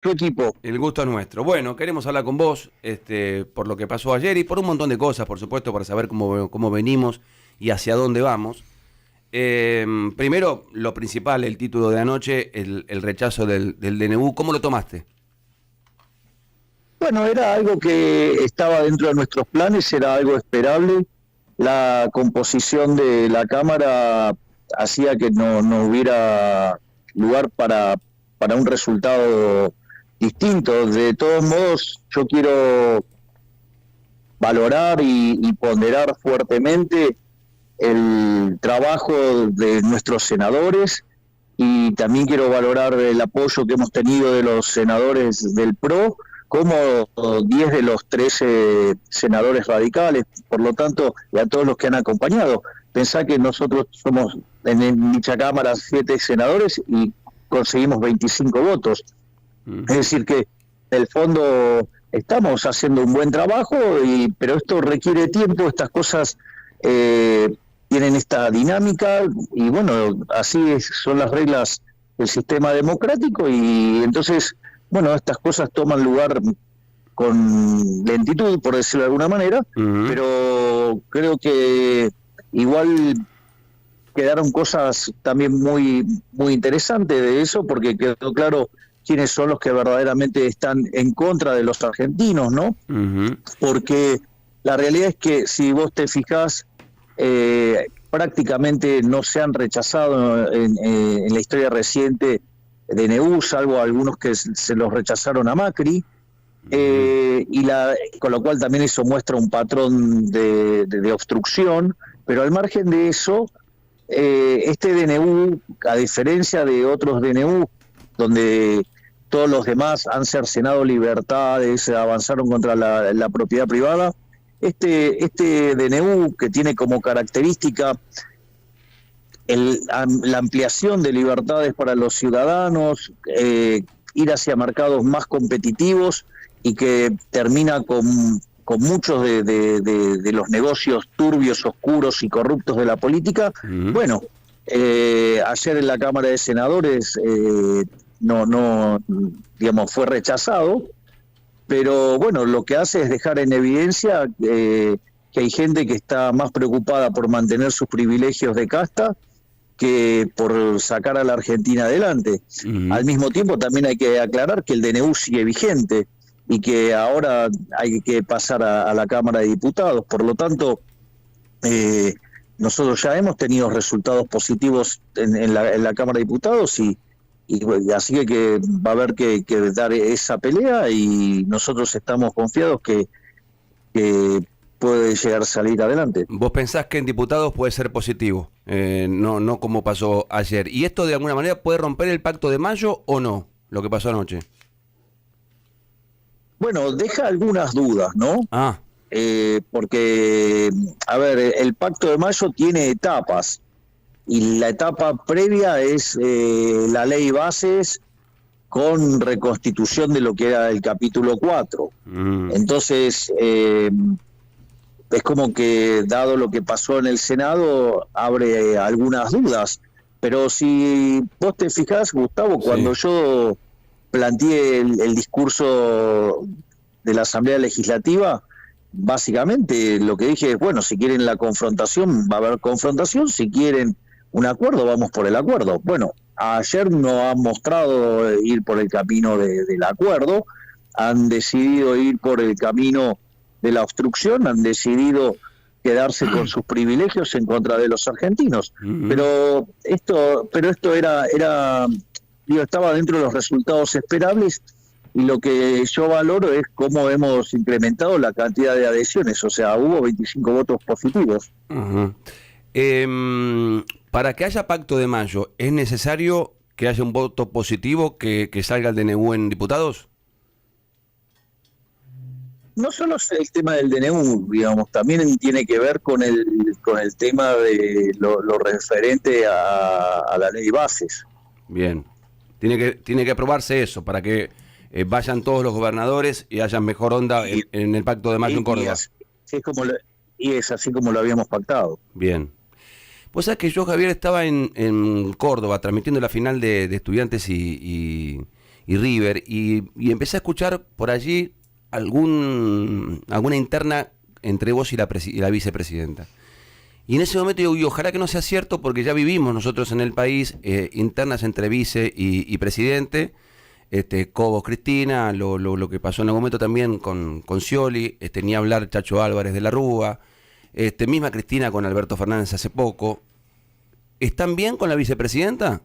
tu equipo. El gusto es nuestro. Bueno, queremos hablar con vos por lo que pasó ayer y por un montón de cosas, por supuesto, para saber cómo venimos y hacia dónde vamos. Primero, lo principal, el título de anoche, el rechazo del DNU. ¿Cómo lo tomaste? Bueno, era algo que estaba dentro de nuestros planes, era algo esperable. La composición de la Cámara hacía que no hubiera lugar para un resultado distinto. De todos modos, yo quiero valorar y ponderar fuertemente el trabajo de nuestros senadores y también quiero valorar el apoyo que hemos tenido de los senadores del PRO, como 10 de los 13 senadores radicales, por lo tanto, y a todos los que han acompañado. Pensá que nosotros somos en dicha Cámara 7 senadores y conseguimos 25 votos. Es decir que, en el fondo, estamos haciendo un buen trabajo, pero esto requiere tiempo, estas cosas tienen esta dinámica y bueno, son las reglas del sistema democrático y entonces, bueno, estas cosas toman lugar con lentitud, por decirlo de alguna manera, pero creo que igual quedaron cosas también muy interesantes de eso, porque quedó claro quiénes son los que verdaderamente están en contra de los argentinos, ¿no? Porque la realidad es que si vos te fijás, prácticamente no se han rechazado en la historia reciente DNU, salvo algunos que se los rechazaron a Macri, con lo cual también eso muestra un patrón de obstrucción, pero al margen de eso, este DNU, a diferencia de otros DNU, donde todos los demás han cercenado libertades, avanzaron contra la propiedad privada, este DNU, que tiene como característica la ampliación de libertades para los ciudadanos, ir hacia mercados más competitivos y que termina con muchos de los negocios turbios, oscuros y corruptos de la política. Bueno, ayer en la Cámara de Senadores digamos, fue rechazado, pero bueno, lo que hace es dejar en evidencia que hay gente que está más preocupada por mantener sus privilegios de casta que por sacar a la Argentina adelante. Al mismo tiempo también hay que aclarar que el DNU sigue vigente y que ahora hay que pasar a la Cámara de Diputados. Por lo tanto, nosotros ya hemos tenido resultados positivos en la Cámara de Diputados y así que va a haber que dar esa pelea y nosotros estamos confiados que puede llegar a salir adelante. ¿Vos pensás que en diputados puede ser positivo? No como pasó ayer. ¿Y esto de alguna manera puede romper el pacto de mayo o no? Lo que pasó anoche. Bueno, deja algunas dudas, ¿no? Porque, a ver, el pacto de mayo tiene etapas y la etapa previa es la ley bases con reconstitución de lo que era el capítulo 4. Entonces, es como que, dado lo que pasó en el Senado, abre algunas dudas. Pero si vos te fijás, Gustavo, cuando yo planteé el discurso de la Asamblea Legislativa, básicamente lo que dije es, bueno, si quieren la confrontación, va a haber confrontación, si quieren un acuerdo, vamos por el acuerdo. Bueno, ayer no han mostrado ir por el camino del acuerdo, han decidido ir por el camino de la obstrucción, han decidido quedarse con sus privilegios en contra de los argentinos. Pero esto estaba dentro de los resultados esperables y lo que yo valoro es cómo hemos incrementado la cantidad de adhesiones, o sea, hubo 25 votos positivos. Para que haya pacto de mayo, ¿es necesario que haya un voto positivo que salga el DNU en diputados? No solo es el tema del DNU, digamos, también tiene que ver con el tema de lo referente a la ley bases. Bien, tiene que aprobarse eso para que vayan todos los gobernadores y haya mejor onda en el pacto de mayo en Córdoba. Y es así como lo habíamos pactado. Bien. Pues sabés que yo, Javier, estaba en Córdoba transmitiendo la final de Estudiantes y River, y empecé a escuchar por allí alguna interna entre vos y la vicepresidenta. Y en ese momento digo, y ojalá que no sea cierto, porque ya vivimos nosotros en el país internas entre vice y presidente, Cobos Cristina, lo que pasó en algún momento también con Scioli, ni hablar Chacho Álvarez de la Rúa, misma Cristina con Alberto Fernández hace poco. ¿Están bien con la vicepresidenta?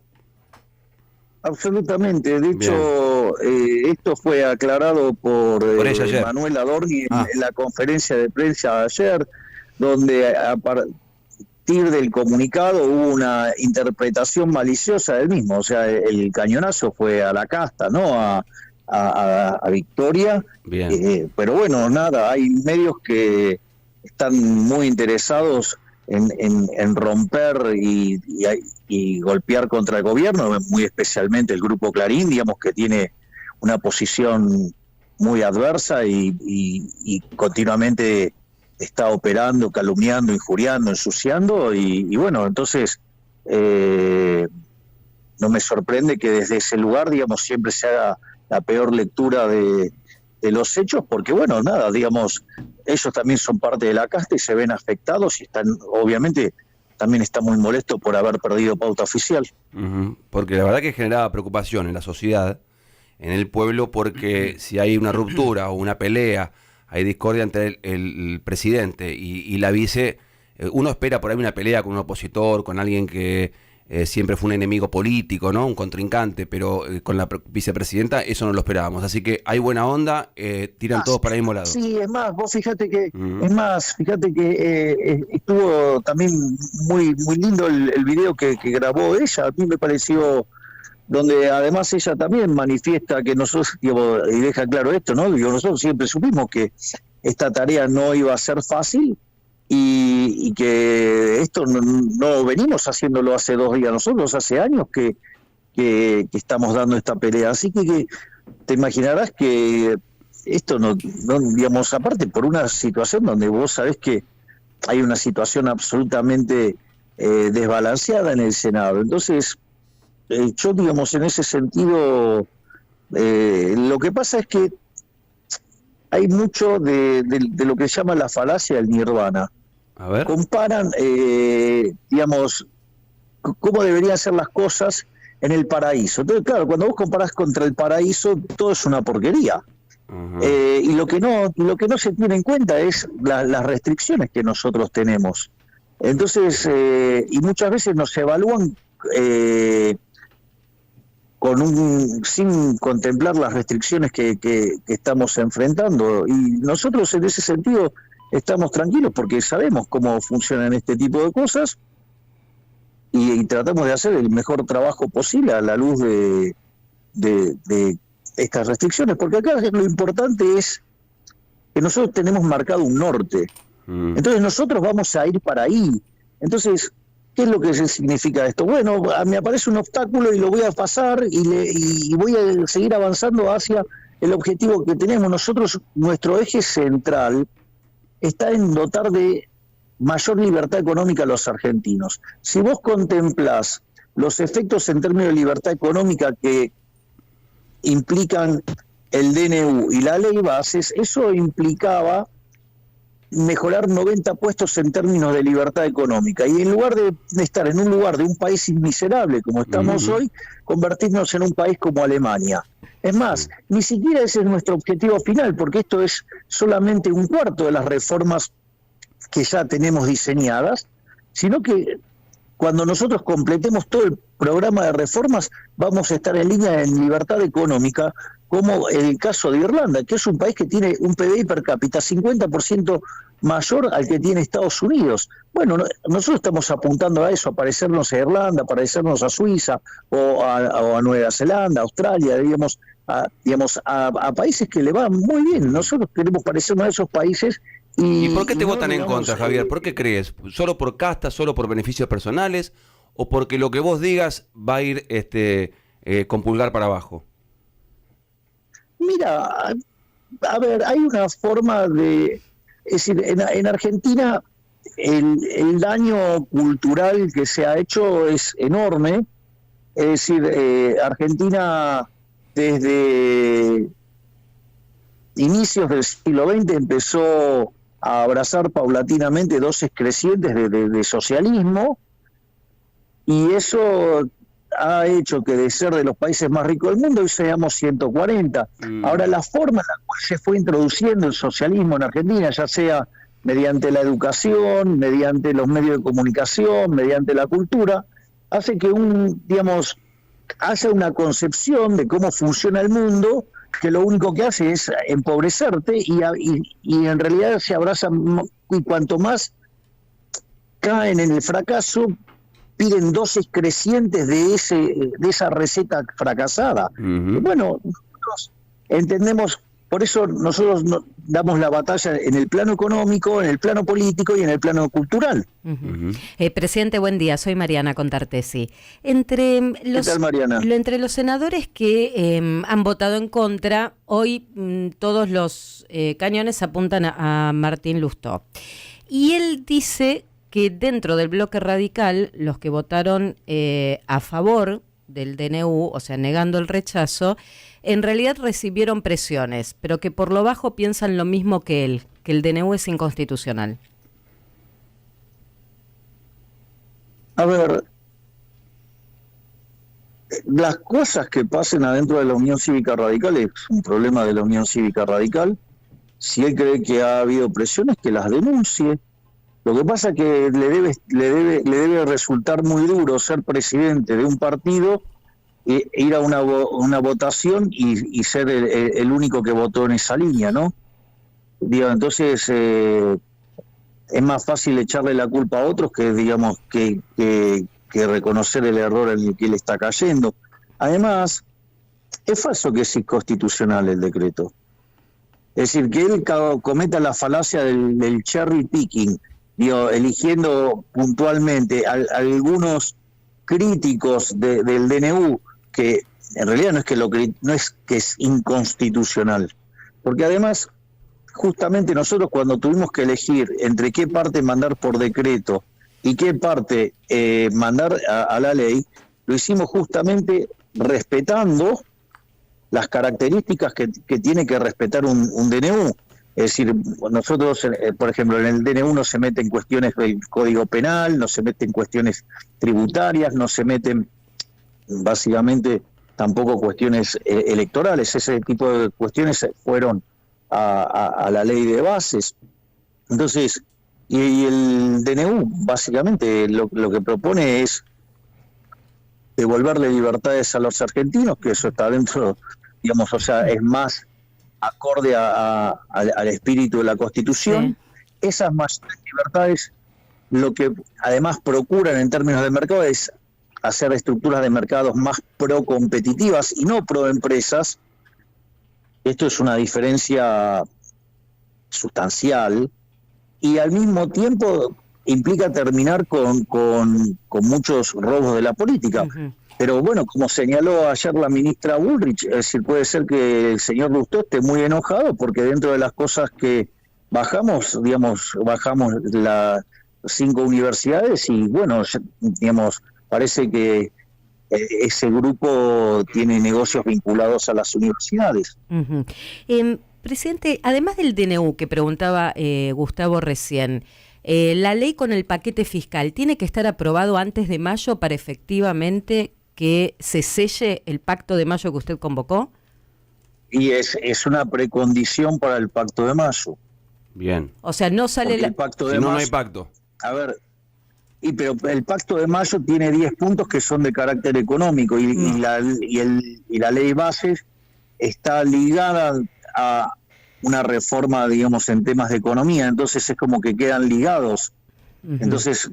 Absolutamente. De hecho, esto fue aclarado por ella ayer. Manuel Adorni en la conferencia de prensa de ayer, donde a partir del comunicado hubo una interpretación maliciosa del mismo. O sea, el cañonazo fue a la casta, no a Victoria. Bien. Pero bueno, nada, hay medios que están muy interesados en romper y golpear contra el gobierno, muy especialmente el Grupo Clarín, digamos, que tiene una posición muy adversa y continuamente está operando, calumniando, injuriando, ensuciando, y bueno, entonces no me sorprende que desde ese lugar, digamos, siempre se haga la peor lectura de los hechos, porque bueno, nada, digamos, ellos también son parte de la casta y se ven afectados y están, obviamente, también están muy molestos por haber perdido pauta oficial. Porque la verdad que generaba preocupación en la sociedad, en el pueblo, porque si hay una ruptura o una pelea, hay discordia entre el presidente y la vice, uno espera por ahí una pelea con un opositor, con alguien que siempre fue un enemigo político, ¿no? Un contrincante, pero con la vicepresidenta eso no lo esperábamos. Así que hay buena onda, tiran todos para el mismo lado. Sí, es más, vos fíjate que estuvo también muy lindo el video que grabó ella. A mí me pareció, donde además ella también manifiesta que nosotros, digo, y deja claro esto, ¿no? Digo, nosotros siempre supimos que esta tarea no iba a ser fácil, y que esto no venimos haciéndolo hace 2 días, nosotros hace años que estamos dando esta pelea, así que te imaginarás que esto no, digamos, aparte por una situación donde vos sabés que hay una situación absolutamente desbalanceada en el Senado. Entonces yo, digamos, en ese sentido, lo que pasa es que hay mucho de lo que se llama la falacia del nirvana. A ver. Comparan, digamos, cómo deberían ser las cosas en el paraíso. Entonces, claro, cuando vos comparás contra el paraíso, todo es una porquería. Y lo que no se tiene en cuenta es las restricciones que nosotros tenemos. Entonces, y muchas veces nos evalúan sin contemplar las restricciones que estamos enfrentando, y nosotros en ese sentido estamos tranquilos porque sabemos cómo funcionan este tipo de cosas y tratamos de hacer el mejor trabajo posible a la luz de estas restricciones, porque acá lo importante es que nosotros tenemos marcado un norte, entonces nosotros vamos a ir para ahí. Entonces, ¿qué es lo que significa esto? Bueno, me aparece un obstáculo y lo voy a pasar y voy a seguir avanzando hacia el objetivo que tenemos. Nosotros, nuestro eje central está en dotar de mayor libertad económica a los argentinos. Si vos contemplás los efectos en términos de libertad económica que implican el DNU y la ley bases, eso implicaba mejorar 90 puestos en términos de libertad económica, y en lugar de estar en un lugar de un país miserable como estamos hoy, convertirnos en un país como Alemania. Es más, ni siquiera ese es nuestro objetivo final, porque esto es solamente un cuarto de las reformas que ya tenemos diseñadas, sino que cuando nosotros completemos todo el programa de reformas vamos a estar en línea en libertad económica, como en el caso de Irlanda, que es un país que tiene un PBI per cápita 50% mayor al que tiene Estados Unidos. Bueno, nosotros estamos apuntando a eso, a parecernos a Irlanda, a parecernos a Suiza o a Nueva Zelanda, Australia, digamos, a países que le van muy bien. Nosotros queremos parecernos a esos países. ¿Y por qué te votan en contra, Javier? ¿Por qué crees? ¿Solo por casta, solo por beneficios personales, o porque lo que vos digas va a ir con pulgar para abajo? Mira, a ver, hay una forma de... Es decir, en Argentina el daño cultural que se ha hecho es enorme. Es decir, Argentina desde inicios del siglo XX empezó a abrazar paulatinamente dosis crecientes de socialismo, y eso ha hecho que de ser de los países más ricos del mundo hoy seamos 140. Ahora, la forma en la cual se fue introduciendo el socialismo en Argentina, ya sea mediante la educación, mediante los medios de comunicación, mediante la cultura, hace que haya una concepción de cómo funciona el mundo que lo único que hace es empobrecerte y en realidad se abrazan, y cuanto más caen en el fracaso, piden dosis crecientes de esa receta fracasada. Uh-huh. Bueno, nosotros entendemos, por eso nosotros damos la batalla en el plano económico, en el plano político y en el plano cultural. Uh-huh. Presidente, buen día. Soy Mariana Contartesi. Entre los, ¿qué tal, Mariana? Entre los senadores que han votado en contra, hoy todos los cañones apuntan a Martín Lustó. Y él dice que dentro del bloque radical, los que votaron a favor del DNU, o sea, negando el rechazo, en realidad recibieron presiones, pero que por lo bajo piensan lo mismo que él, que el DNU es inconstitucional. A ver, las cosas que pasen adentro de la Unión Cívica Radical es un problema de la Unión Cívica Radical. Si él cree que ha habido presiones, que las denuncie. Lo que pasa es que le debe resultar muy duro ser presidente de un partido, ir a una votación y ser el único que votó en esa línea, ¿no? Digo, entonces es más fácil echarle la culpa a otros que reconocer el error en el que él está cayendo. Además, es falso que es inconstitucional el decreto. Es decir, que él cometa la falacia del cherry picking, eligiendo puntualmente algunos críticos del DNU, que en realidad no es que es inconstitucional, porque además justamente nosotros cuando tuvimos que elegir entre qué parte mandar por decreto y qué parte mandar a la ley, lo hicimos justamente respetando las características que tiene que respetar un DNU. Es decir, nosotros, por ejemplo, en el DNU no se meten cuestiones del Código Penal, no se meten cuestiones tributarias, no se meten básicamente tampoco cuestiones electorales. Ese tipo de cuestiones fueron a la ley de bases. Entonces, y el DNU básicamente lo que propone es devolverle libertades a los argentinos, que eso está dentro, o sea, es más acorde al espíritu de la Constitución. Sí. Esas mayores libertades lo que además procuran en términos de mercado es hacer estructuras de mercados más pro-competitivas y no pro-empresas. Esto es una diferencia sustancial y al mismo tiempo implica terminar con muchos robos de la política. Uh-huh. Pero bueno, como señaló ayer la ministra Bullrich, es decir, puede ser que el señor Lustó esté muy enojado porque dentro de las cosas que bajamos las 5 universidades y bueno, parece que ese grupo tiene negocios vinculados a las universidades. Uh-huh. Presidente, además del DNU que preguntaba Gustavo recién, la ley con el paquete fiscal, ¿tiene que estar aprobado antes de mayo para efectivamente que se selle el pacto de mayo que usted convocó? Y es una precondición para el pacto de mayo. Bien. O sea, no sale el pacto de si no, mayo, no hay pacto. A ver, pero el pacto de mayo tiene 10 puntos que son de carácter económico y la ley bases está ligada a una reforma, en temas de economía, entonces es como que quedan ligados. Uh-huh. Entonces,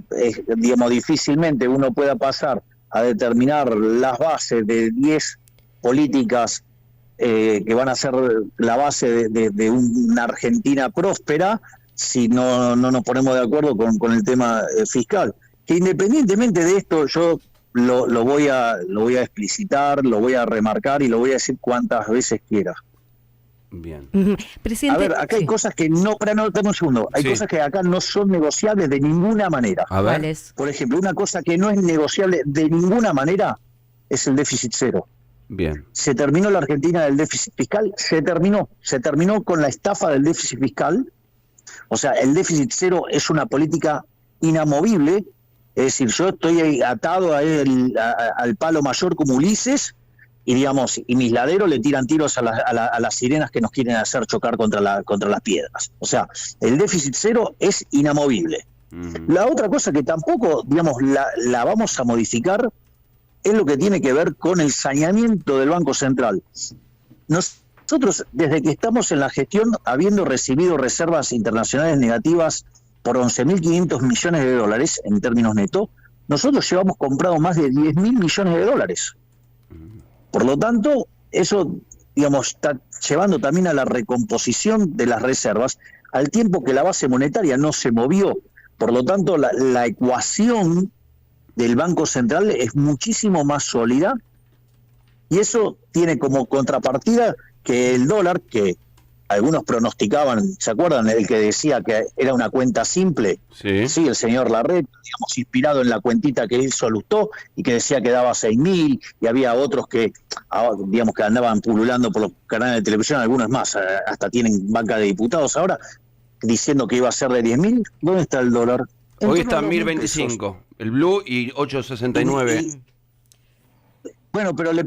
difícilmente uno pueda pasar a determinar las bases de 10 políticas que van a ser la base de una Argentina próspera si no nos ponemos de acuerdo con el tema fiscal. Que independientemente de esto, yo lo voy a explicitar, lo voy a remarcar y lo voy a decir cuantas veces quiera. Bien. Presidente, a ver, acá hay cosas que no, dame un segundo, hay cosas que acá no son negociables de ninguna manera. A ver. Por ejemplo, una cosa que no es negociable de ninguna manera es el déficit cero. Bien. Se terminó la Argentina del déficit fiscal, se terminó con la estafa del déficit fiscal. O sea, el déficit cero es una política inamovible, es decir, yo estoy atado al palo mayor como Ulises, y digamos, y mis laderos le tiran tiros a las sirenas que nos quieren hacer chocar contra las piedras. O sea, el déficit cero es inamovible. La otra cosa que tampoco, digamos, la vamos a modificar es lo que tiene que ver con el saneamiento del Banco Central. Nosotros, desde que estamos en la gestión, habiendo recibido reservas internacionales negativas por 11.500 millones de dólares en términos netos, nosotros llevamos comprado más de 10.000 millones de dólares. Por lo tanto, eso, digamos, está llevando también a la recomposición de las reservas, al tiempo que la base monetaria no se movió. Por lo tanto, la ecuación del Banco Central es muchísimo más sólida, y eso tiene como contrapartida que el dólar, que algunos pronosticaban, ¿se acuerdan? El que decía que era una cuenta simple. Sí, el señor Larret, digamos, inspirado en la cuentita que hizo Lustó y que decía que daba 6.000, y había otros que, digamos, que andaban pululando por los canales de televisión, algunos más, hasta tienen banca de diputados ahora, diciendo que iba a ser de 10.000. ¿Dónde está el dólar? Hoy está en 1.025, el blue, y 8.69. Bueno, pero les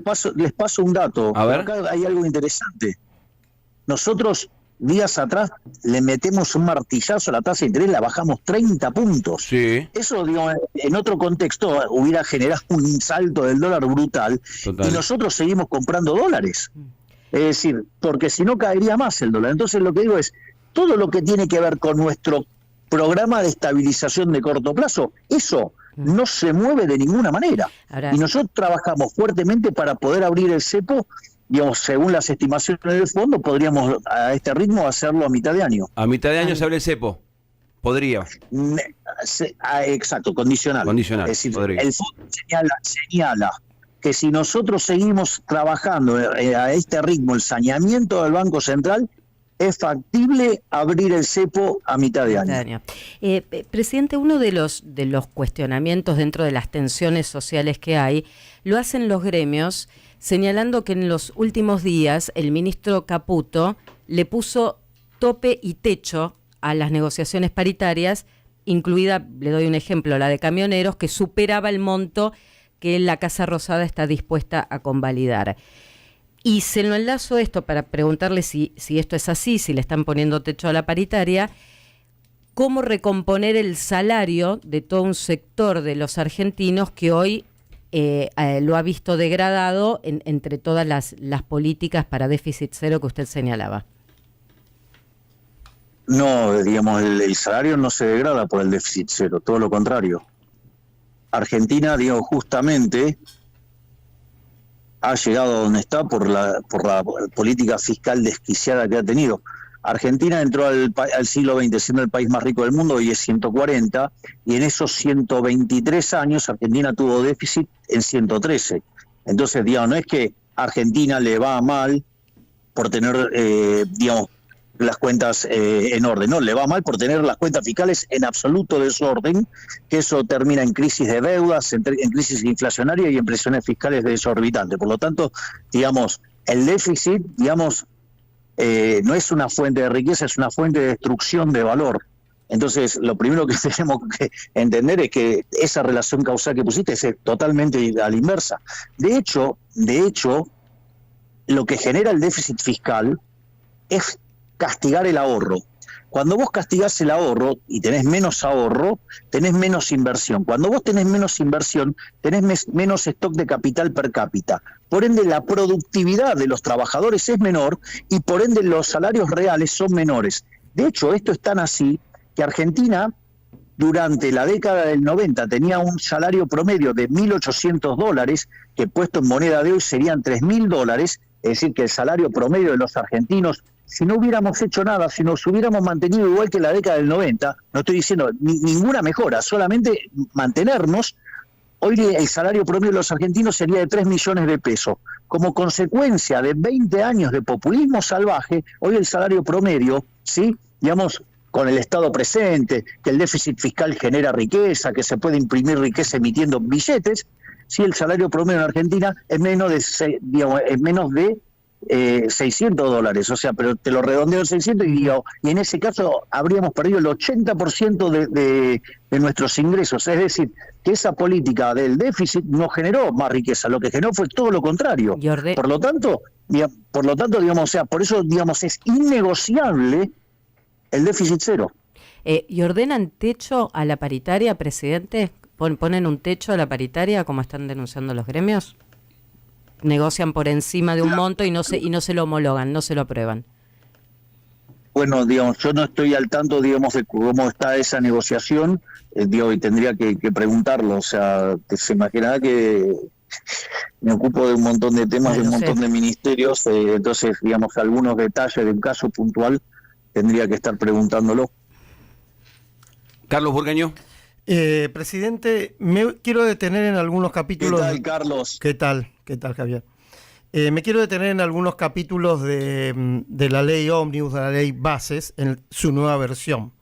paso un dato. A ver. Acá hay algo interesante. Nosotros, días atrás, le metemos un martillazo a la tasa de interés, la bajamos 30 puntos. Sí. Eso, digamos, en otro contexto hubiera generado un salto del dólar brutal. Total. Y nosotros seguimos comprando dólares. Es decir, porque si no caería más el dólar. Entonces lo que digo es, todo lo que tiene que ver con nuestro programa de estabilización de corto plazo, eso no se mueve de ninguna manera. Ahora, y nosotros trabajamos fuertemente para poder abrir el cepo, digamos, según las estimaciones del fondo, podríamos a este ritmo hacerlo a mitad de año. A mitad de año se abre el cepo. Podría. Exacto, condicional. Condicional, es decir, podría. El fondo señala que si nosotros seguimos trabajando a este ritmo, el saneamiento del Banco Central, es factible abrir el cepo a mitad de año. Presidente, uno de los cuestionamientos dentro de las tensiones sociales que hay, lo hacen los gremios, señalando que en los últimos días el ministro Caputo le puso tope y techo a las negociaciones paritarias, incluida, le doy un ejemplo, la de camioneros, que superaba el monto que la Casa Rosada está dispuesta a convalidar. Y se lo enlazo esto para preguntarle si esto es así, si le están poniendo techo a la paritaria, cómo recomponer el salario de todo un sector de los argentinos que hoy lo ha visto degradado entre todas las políticas para déficit cero que usted señalaba. No, digamos, el salario no se degrada por el déficit cero, todo lo contrario. Argentina, digo, justamente ha llegado a donde está por la política fiscal desquiciada que ha tenido. Argentina entró al siglo XX siendo el país más rico del mundo, y es 140, y en esos 123 años Argentina tuvo déficit en 113. Entonces, digamos, no es que a Argentina le va mal por tener, digamos, las cuentas en orden, no, le va mal por tener las cuentas fiscales en absoluto desorden, que eso termina en crisis de deudas, en crisis inflacionaria y en presiones fiscales desorbitantes. Por lo tanto, digamos, el déficit, digamos, no es una fuente de riqueza, es una fuente de destrucción de valor. Entonces, lo primero que tenemos que entender es que esa relación causal que pusiste es totalmente a la inversa. De hecho, lo que genera el déficit fiscal es castigar el ahorro. Cuando vos castigás el ahorro y tenés menos ahorro, tenés menos inversión. Cuando vos tenés menos inversión, tenés menos stock de capital per cápita. Por ende, la productividad de los trabajadores es menor y por ende los salarios reales son menores. De hecho, esto es tan así que Argentina, durante la década del 90, tenía un salario promedio de $1.800, que puesto en moneda de hoy serían $3.000, es decir, que el salario promedio de los argentinos, si no hubiéramos hecho nada, si nos hubiéramos mantenido igual que la década del 90, no estoy diciendo ninguna mejora, solamente mantenernos, hoy el salario promedio de los argentinos sería de 3 millones de pesos. Como consecuencia de 20 años de populismo salvaje, hoy el salario promedio, ¿sí?, digamos, con el Estado presente, que el déficit fiscal genera riqueza, que se puede imprimir riqueza emitiendo billetes, si el salario promedio en Argentina es menos de, $600, o sea, pero te lo redondeo en 600 y en ese caso habríamos perdido el 80% de nuestros ingresos, es decir, que esa política del déficit no generó más riqueza, lo que generó fue todo lo contrario. Por lo tanto, digamos, o sea, por eso, digamos, es innegociable el déficit cero. ¿Y ordenan techo a la paritaria, presidente? ¿Ponen un techo a la paritaria, como están denunciando los gremios? ¿Negocian por encima de un monto y no se lo homologan, no se lo aprueban? Bueno, digamos, yo no estoy al tanto, digamos, de cómo está esa negociación, y tendría que preguntarlo. O sea, se imaginará que me ocupo de un montón de temas, de un montón de ministerios, entonces, digamos, algunos detalles de un caso puntual tendría que estar preguntándolo. Carlos Burgueño. Presidente, me quiero detener en algunos capítulos. ¿Qué tal, Carlos? ¿Qué tal, Javier? Me quiero detener en algunos capítulos de la ley Ómnibus, de la ley Bases, en su nueva versión.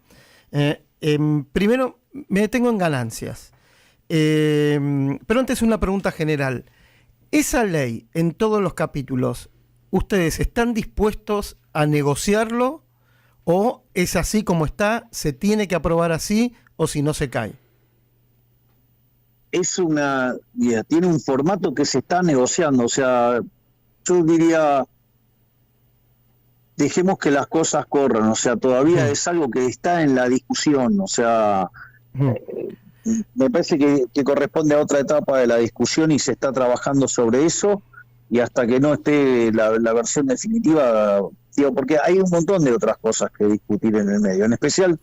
Primero, me detengo en ganancias. Pero antes una pregunta general. ¿Esa ley, en todos los capítulos, ustedes están dispuestos a negociarlo o es así como está, se tiene que aprobar así o si no se cae? Tiene un formato que se está negociando, o sea, yo diría, dejemos que las cosas corran, o sea, todavía es algo que está en la discusión, o sea, me parece que corresponde a otra etapa de la discusión y se está trabajando sobre eso, y hasta que no esté la versión definitiva, digo, porque hay un montón de otras cosas que discutir en el medio, en especial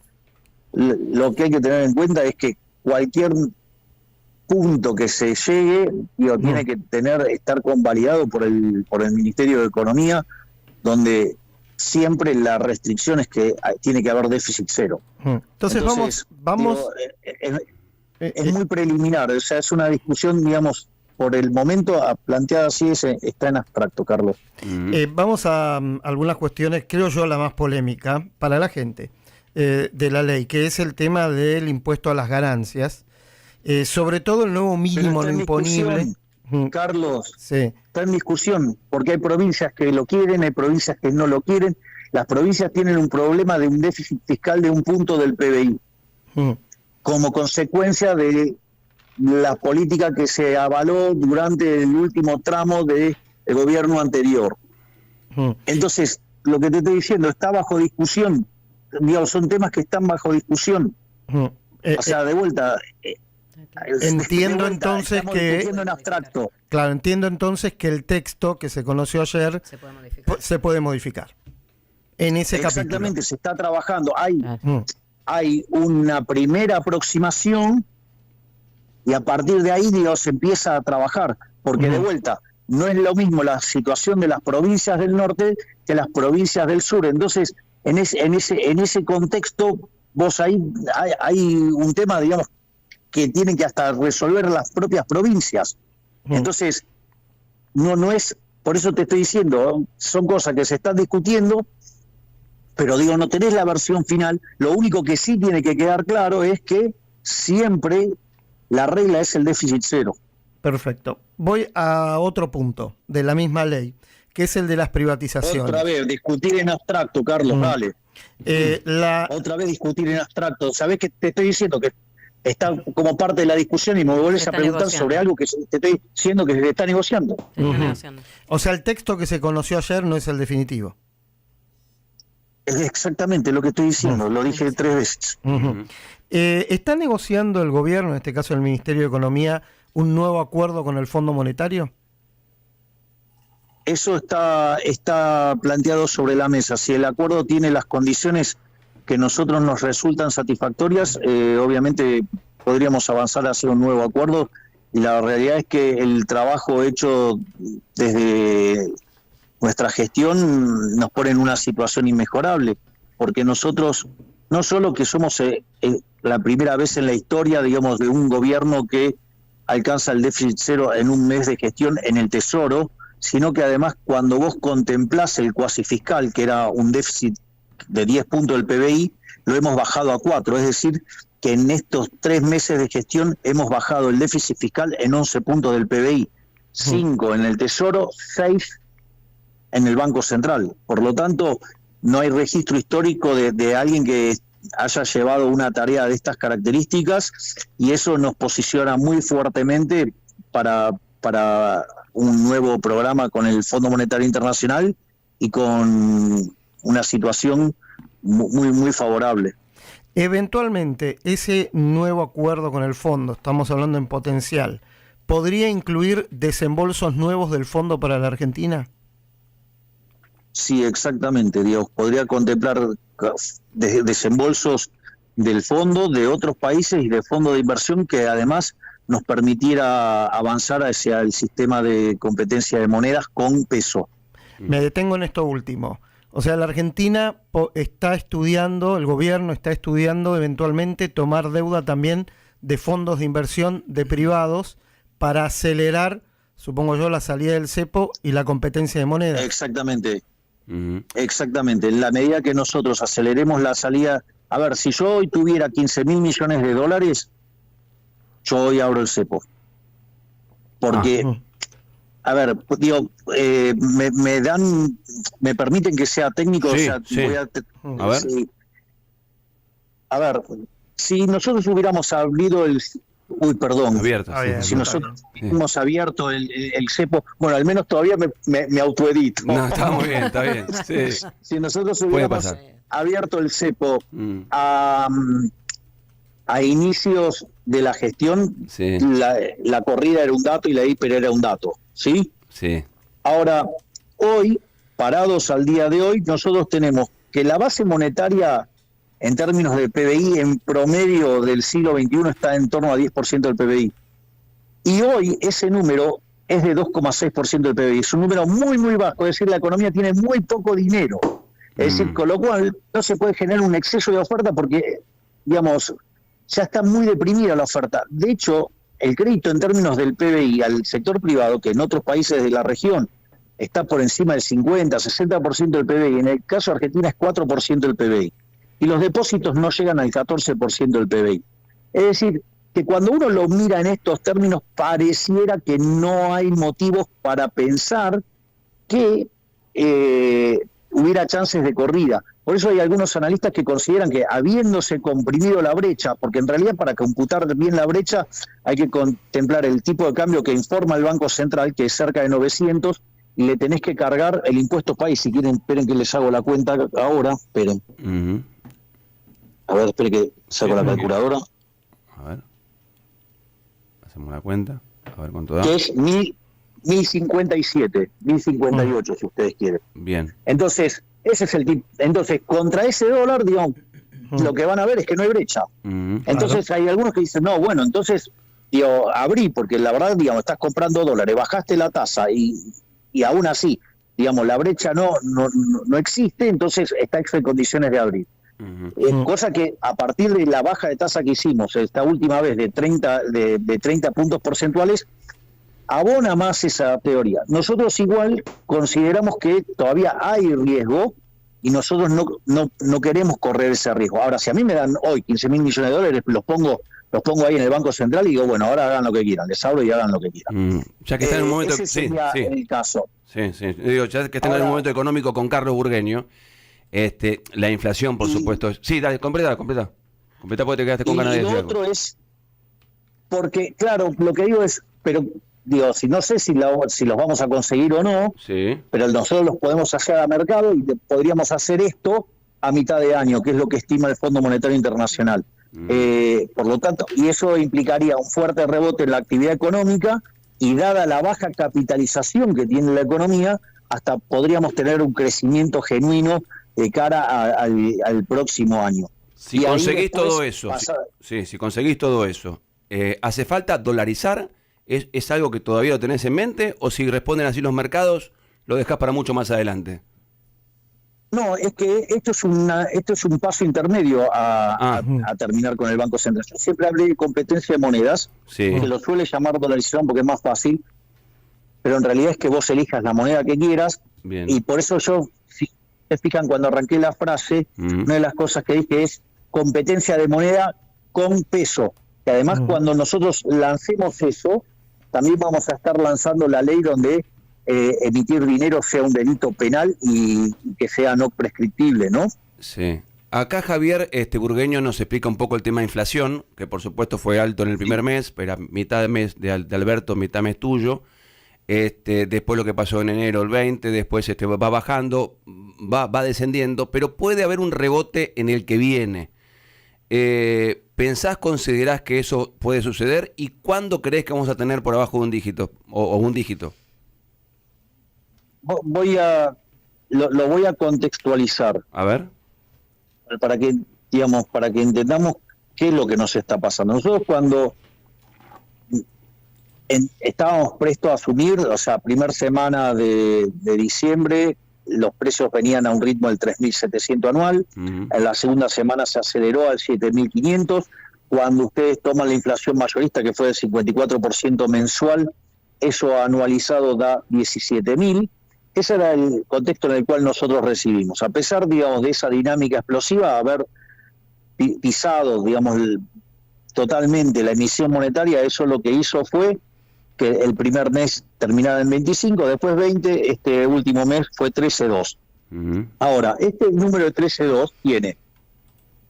lo que hay que tener en cuenta es que cualquier punto que se llegue, tiene que estar convalidado por el Ministerio de Economía, donde siempre la restricción es que tiene que haber déficit cero. Entonces vamos digo, es muy preliminar, o sea, es una discusión, digamos, por el momento planteada así, está en abstracto, Carlos. Vamos a algunas cuestiones, creo yo la más polémica para la gente de la ley, que es el tema del impuesto a las ganancias. Sobre todo el nuevo mínimo no imponible. Carlos, sí. Está en discusión, porque hay provincias que lo quieren, hay provincias que no lo quieren. Las provincias tienen un problema de un déficit fiscal de 1 punto del PBI, como consecuencia de la política que se avaló durante el último tramo del gobierno anterior. Entonces, lo que te estoy diciendo está bajo discusión. Digamos, son temas que están bajo discusión. O sea, de vuelta... Entiendo entonces que en abstracto. Claro, entiendo entonces que el texto que se conoció ayer se puede modificar en ese capítulo. Exactamente, se está trabajando. Hay una primera aproximación y a partir de ahí, se empieza a trabajar, porque de vuelta no es lo mismo la situación de las provincias del norte que las provincias del sur. Entonces, en ese contexto, vos hay un tema, digamos, que tienen que hasta resolver las propias provincias. Entonces, no es, por eso te estoy diciendo, son cosas que se están discutiendo, pero digo, no tenés la versión final. Lo único que sí tiene que quedar claro es que siempre la regla es el déficit cero. Perfecto. Voy a otro punto de la misma ley, que es el de las privatizaciones. Otra vez, discutir en abstracto, Carlos, dale. Otra vez discutir en abstracto. ¿Sabés que te estoy diciendo que está como parte de la discusión y me volvés a preguntar sobre algo que te estoy diciendo que se está negociando? Se está negociando. O sea, el texto que se conoció ayer no es el definitivo. Es exactamente lo que estoy diciendo, lo dije 3 veces. ¿Está negociando el gobierno, en este caso el Ministerio de Economía, un nuevo acuerdo con el Fondo Monetario? Eso está planteado sobre la mesa. Si el acuerdo tiene las condiciones que nosotros nos resultan satisfactorias, obviamente podríamos avanzar hacia un nuevo acuerdo, y la realidad es que el trabajo hecho desde nuestra gestión nos pone en una situación inmejorable, porque nosotros no solo que somos la primera vez en la historia, digamos, de un gobierno que alcanza el déficit cero en un mes de gestión en el Tesoro, sino que además cuando vos contemplás el cuasi fiscal, que era un déficit de 10 puntos del PBI, lo hemos bajado a 4, es decir, que en estos 3 meses de gestión hemos bajado el déficit fiscal en 11 puntos del PBI, 5 en el Tesoro, 6 en el Banco Central. Por lo tanto, no hay registro histórico de alguien que haya llevado una tarea de estas características, y eso nos posiciona muy fuertemente para un nuevo programa con el Fondo Monetario Internacional y con una situación muy favorable. Eventualmente, ese nuevo acuerdo con el fondo, estamos hablando en potencial, ¿podría incluir desembolsos nuevos del fondo para la Argentina? Sí, exactamente, Dios. Podría contemplar desembolsos del fondo, de otros países y de fondos de inversión que además nos permitiera avanzar hacia el sistema de competencia de monedas con peso. Me detengo en esto último. O sea, la Argentina está estudiando, el gobierno está estudiando eventualmente tomar deuda también de fondos de inversión de privados para acelerar, supongo yo, la salida del cepo y la competencia de monedas. Exactamente. Exactamente. En la medida que nosotros aceleremos la salida... A ver, si yo hoy tuviera 15.000 millones de dólares, yo hoy abro el cepo. Porque... A ver, digo, me permiten que sea técnico, sí, o sea, sí. voy a ver. Sí. A ver, si nosotros hubiéramos abierto Abierto, sí. Si nosotros hubiéramos abierto el cepo, bueno, al menos todavía me autoedito. No, está muy bien, está bien. Sí. Si nosotros hubiéramos abierto el cepo a inicios de la gestión, sí. la corrida era un dato y la hiper era un dato, ¿sí? Sí. Ahora, hoy, parados al día de hoy, nosotros tenemos que la base monetaria en términos de PBI en promedio del siglo XXI está en torno a 10% del PBI. Y hoy ese número es de 2,6% del PBI. Es un número muy bajo, es decir, la economía tiene muy poco dinero. Es decir, con lo cual no se puede generar un exceso de oferta porque, digamos, ya está muy deprimida la oferta. De hecho, el crédito en términos del PBI al sector privado, que en otros países de la región está por encima del 50, 60% del PBI, en el caso de Argentina es 4% del PBI. Y los depósitos no llegan al 14% del PBI. Es decir, que cuando uno lo mira en estos términos, pareciera que no hay motivos para pensar que hubiera chances de corrida. Por eso hay algunos analistas que consideran que habiéndose comprimido la brecha, porque en realidad para computar bien la brecha hay que contemplar el tipo de cambio que informa el Banco Central, que es cerca de 900, y le tenés que cargar el impuesto país. Si quieren, esperen que les hago la cuenta ahora, esperen. A ver, esperen que saco la calculadora. A ver. Hacemos la cuenta. A ver cuánto da. Que es 1057, 1058 si ustedes quieren. Bien. Entonces, ese es el tipo. Entonces, contra ese dólar, digamos, lo que van a ver es que no hay brecha. Entonces, hay algunos que dicen, no, bueno, entonces, digo, abrí, porque la verdad, digamos, estás comprando dólares, bajaste la tasa y aún así, digamos, la brecha no existe, entonces está en condiciones de abrir. Cosa que a partir de la baja de tasa que hicimos esta última vez de 30 puntos porcentuales, abona más esa teoría. Nosotros igual consideramos que todavía hay riesgo y nosotros no queremos correr ese riesgo. Ahora, si a mí me dan hoy 15.000 millones de dólares, los pongo ahí en el Banco Central y digo, bueno, ahora hagan lo que quieran, les abro y hagan lo que quieran. Ya que está en un momento... Ese sería el caso. Sí. Digo, ya que está en el momento económico con Carlos Burgueño, la inflación, por supuesto... Sí, dale, completa. Completa porque te quedaste con ganas de decir algo. Y lo otro es... Porque, claro, lo que digo es... pero digo, no sé si los vamos a conseguir o no, sí, pero nosotros los podemos hacer a mercado y podríamos hacer esto a mitad de año, que es lo que estima el Fondo Monetario Internacional. Por lo tanto, y eso implicaría un fuerte rebote en la actividad económica y dada la baja capitalización que tiene la economía, hasta podríamos tener un crecimiento genuino de cara al próximo año. Si conseguís todo eso, si conseguís todo eso, ¿hace falta dolarizar? ¿Es algo que todavía lo tenés en mente? ¿O si responden así los mercados, lo dejás para mucho más adelante? No, es que esto es un paso intermedio a terminar con el Banco Central. Yo siempre hablé de competencia de monedas, que lo suele llamar dolarización porque es más fácil, pero en realidad es que vos elijas la moneda que quieras. Bien. Y por eso yo se fijan cuando arranqué la frase, una de las cosas que dije es competencia de moneda con peso. Que además cuando nosotros lancemos eso, también vamos a estar lanzando la ley donde emitir dinero sea un delito penal y que sea no prescriptible, ¿no? Sí. Acá Javier Burgueño nos explica un poco el tema de inflación, que por supuesto fue alto en el primer mes, pero mitad de mes de Alberto, mitad mes tuyo. Después lo que pasó en enero el 20, después va bajando, va descendiendo, pero puede haber un rebote en el que viene. ¿Considerás que eso puede suceder? ¿Y cuándo crees que vamos a tener por abajo de un dígito o un dígito? Lo voy a contextualizar. A ver. Para que entendamos qué es lo que nos está pasando. Nosotros cuando estábamos prestos a asumir, o sea, primera semana de diciembre, los precios venían a un ritmo del 3.700 anual, en la segunda semana se aceleró al 7.500, cuando ustedes toman la inflación mayorista, que fue del 54% mensual, eso anualizado da 17.000. Ese era el contexto en el cual nosotros recibimos. A pesar, digamos, de esa dinámica explosiva, haber pisado, digamos, totalmente la emisión monetaria, eso lo que hizo fue que el primer mes terminara en 25, después 20, este último mes fue 13.2. Ahora, este número de 13.2 tiene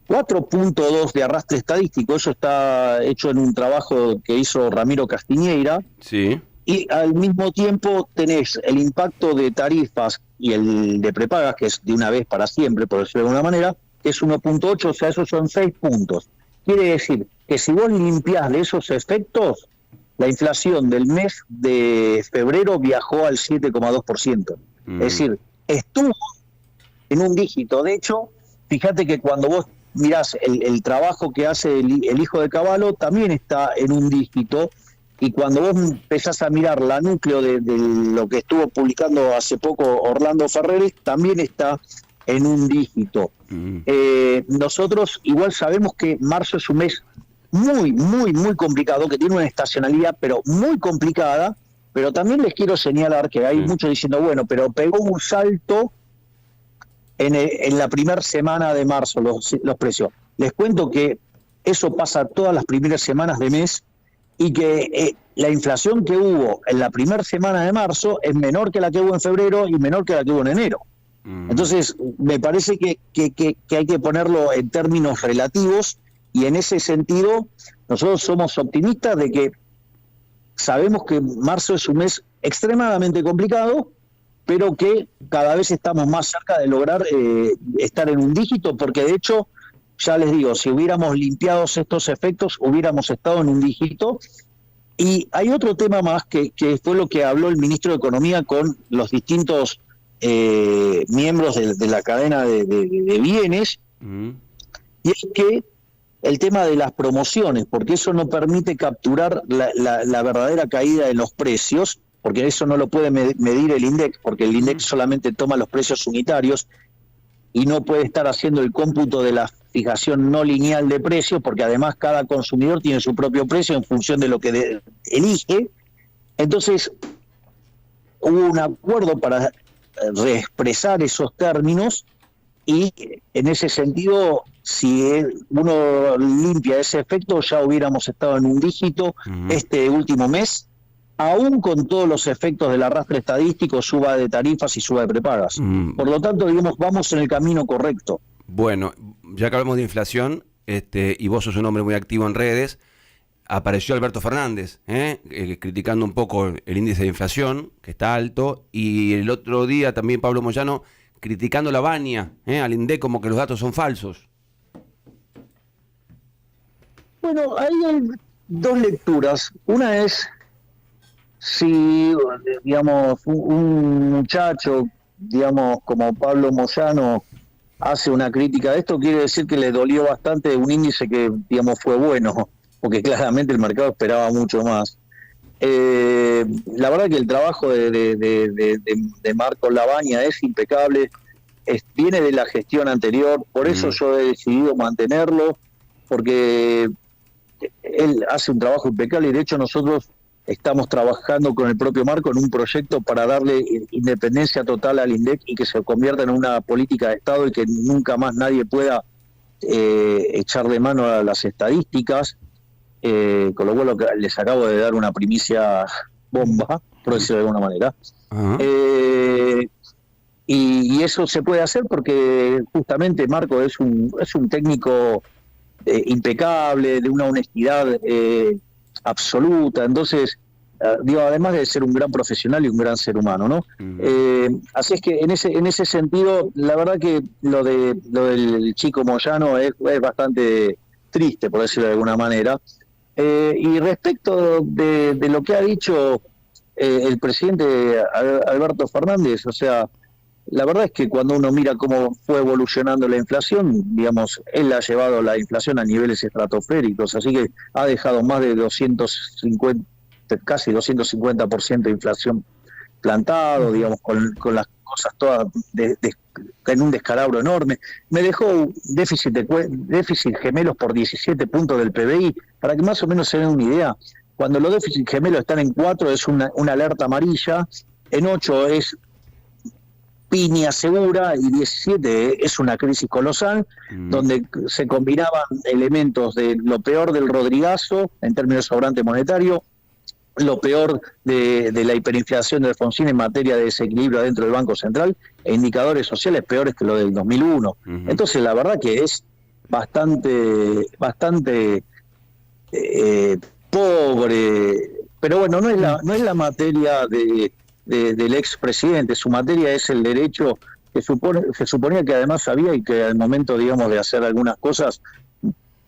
4.2 de arrastre estadístico, eso está hecho en un trabajo que hizo Ramiro Castiñeira. Sí. Y al mismo tiempo tenés el impacto de tarifas y el de prepagas, que es de una vez para siempre, por decirlo de alguna manera, que es 1.8, o sea, esos son 6 puntos. Quiere decir que si vos limpiás de esos efectos, la inflación del mes de febrero viajó al 7,2%. Es decir, estuvo en un dígito. De hecho, fíjate que cuando vos mirás el trabajo que hace el hijo de Cavallo, también está en un dígito. Y cuando vos empezás a mirar la núcleo de lo que estuvo publicando hace poco Orlando Ferreres, también está en un dígito. Nosotros igual sabemos que marzo es un mes muy, muy, muy complicado, que tiene una estacionalidad, pero muy complicada, pero también les quiero señalar que hay muchos diciendo, bueno, pero pegó un salto en la primera semana de marzo los precios. Les cuento que eso pasa todas las primeras semanas de mes, y que la inflación que hubo en la primera semana de marzo es menor que la que hubo en febrero y menor que la que hubo en enero. Entonces, me parece que hay que ponerlo en términos relativos, y en ese sentido nosotros somos optimistas de que sabemos que marzo es un mes extremadamente complicado, pero que cada vez estamos más cerca de lograr estar en un dígito, porque de hecho, ya les digo, si hubiéramos limpiado estos efectos, hubiéramos estado en un dígito. Y hay otro tema más que fue lo que habló el ministro de Economía con los distintos miembros de la cadena de bienes, y es que el tema de las promociones, porque eso no permite capturar la verdadera caída en los precios, porque eso no lo puede medir el INDEC, porque el INDEC solamente toma los precios unitarios y no puede estar haciendo el cómputo de la fijación no lineal de precios, porque además cada consumidor tiene su propio precio en función de lo que elige. Entonces, hubo un acuerdo para reexpresar esos términos, y en ese sentido, si uno limpia ese efecto, ya hubiéramos estado en un dígito este último mes, aún con todos los efectos del arrastre estadístico, suba de tarifas y suba de prepagas. Por lo tanto, digamos, vamos en el camino correcto. Bueno, ya que hablamos de inflación, y vos sos un hombre muy activo en redes, apareció Alberto Fernández, criticando un poco el índice de inflación, que está alto, y el otro día también Pablo Moyano criticando la Baña, al INDEC, como que los datos son falsos. Bueno, ahí hay dos lecturas. Una es si, digamos, un muchacho, digamos, como Pablo Moyano hace una crítica de esto, quiere decir que le dolió bastante un índice que, digamos, fue bueno, porque claramente el mercado esperaba mucho más. La verdad que el trabajo de Marcos Labaña es impecable, viene de la gestión anterior, por eso yo he decidido mantenerlo, porque él hace un trabajo impecable, y de hecho nosotros estamos trabajando con el propio Marco en un proyecto para darle independencia total al INDEC y que se convierta en una política de Estado y que nunca más nadie pueda echar de mano a las estadísticas, con lo cual les acabo de dar una primicia bomba, por decirlo de alguna manera. Y eso se puede hacer porque justamente Marco es un técnico impecable, de una honestidad absoluta, entonces además de ser un gran profesional y un gran ser humano, ¿no? Así es que en ese sentido, la verdad que lo del chico Moyano es bastante triste, por decirlo de alguna manera. Y respecto de lo que ha dicho el presidente Alberto Fernández, o sea, la verdad es que cuando uno mira cómo fue evolucionando la inflación, digamos, él ha llevado la inflación a niveles estratosféricos, así que ha dejado más de 250, casi 250% de inflación plantado, digamos, con las cosas todas en un descalabro enorme. Me dejó déficit gemelos por 17 puntos del PBI, para que más o menos se den una idea. Cuando los déficits gemelos están en 4 es una alerta amarilla, en 8 es piña segura y 17 es una crisis colosal, donde se combinaban elementos de lo peor del Rodrigazo en términos de sobrante monetario, lo peor de la hiperinflación de Alfonsín en materia de desequilibrio dentro del Banco Central e indicadores sociales peores que lo del 2001. Entonces la verdad que es bastante pobre, pero bueno, no es la materia del expresidente, su materia es el derecho que se suponía que además sabía y que al momento, digamos, de hacer algunas cosas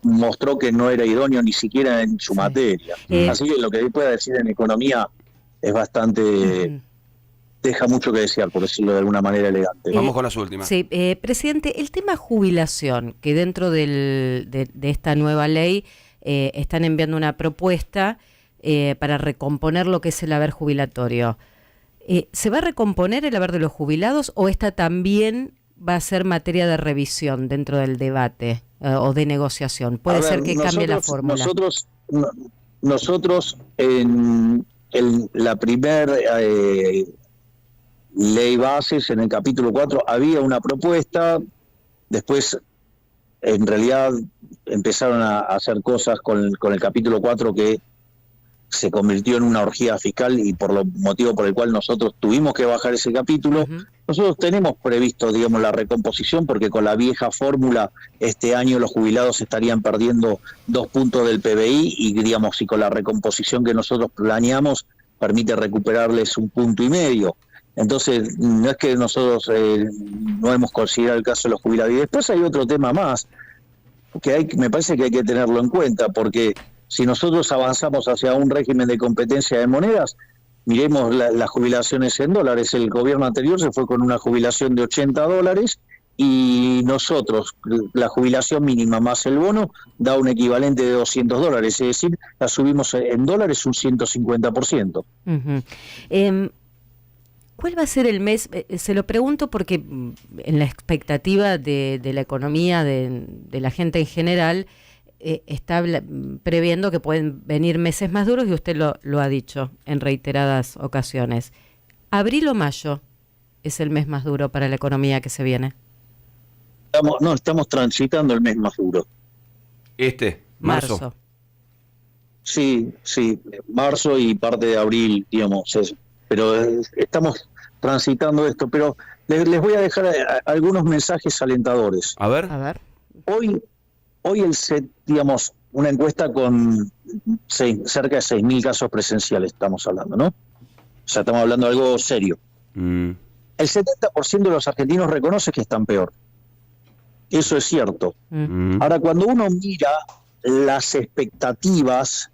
mostró que no era idóneo ni siquiera en su materia. Así que lo que él pueda decir en economía es bastante... deja mucho que desear, por decirlo de alguna manera elegante. Vamos con las últimas. Sí, presidente, el tema jubilación, que dentro de esta nueva ley están enviando una propuesta para recomponer lo que es el haber jubilatorio. ¿Se va a recomponer el haber de los jubilados o esta también va a ser materia de revisión dentro del debate o de negociación? Puede ser que cambie la fórmula. Nosotros en la primera ley bases, en el capítulo 4, había una propuesta, después en realidad empezaron a hacer cosas con el capítulo 4 que se convirtió en una orgía fiscal y por lo motivo por el cual nosotros tuvimos que bajar ese capítulo. Nosotros tenemos previsto, digamos, la recomposición porque con la vieja fórmula este año los jubilados estarían perdiendo 2 puntos del PBI y, digamos, si con la recomposición que nosotros planeamos permite recuperarles 1,5 puntos. Entonces, no es que nosotros no hemos considerado el caso de los jubilados. Y después hay otro tema más que me parece que hay que tenerlo en cuenta, porque si nosotros avanzamos hacia un régimen de competencia de monedas, miremos las jubilaciones en dólares. El gobierno anterior se fue con una jubilación de $80 y nosotros, la jubilación mínima más el bono, da un equivalente de $200, es decir, la subimos en dólares un 150%. ¿Cuál va a ser el mes? Se lo pregunto porque en la expectativa de la economía, de la gente en general, está previendo que pueden venir meses más duros y usted lo ha dicho en reiteradas ocasiones. ¿Abril o mayo es el mes más duro para la economía que se viene? Estamos transitando el mes más duro. Marzo. Sí, marzo y parte de abril, digamos, pero estamos transitando esto, pero les voy a dejar algunos mensajes alentadores. A ver. Hoy digamos, una encuesta con cerca de 6.000 casos presenciales estamos hablando, ¿no? O sea, estamos hablando de algo serio. El 70% de los argentinos reconoce que están peor. Eso es cierto. Ahora, cuando uno mira las expectativas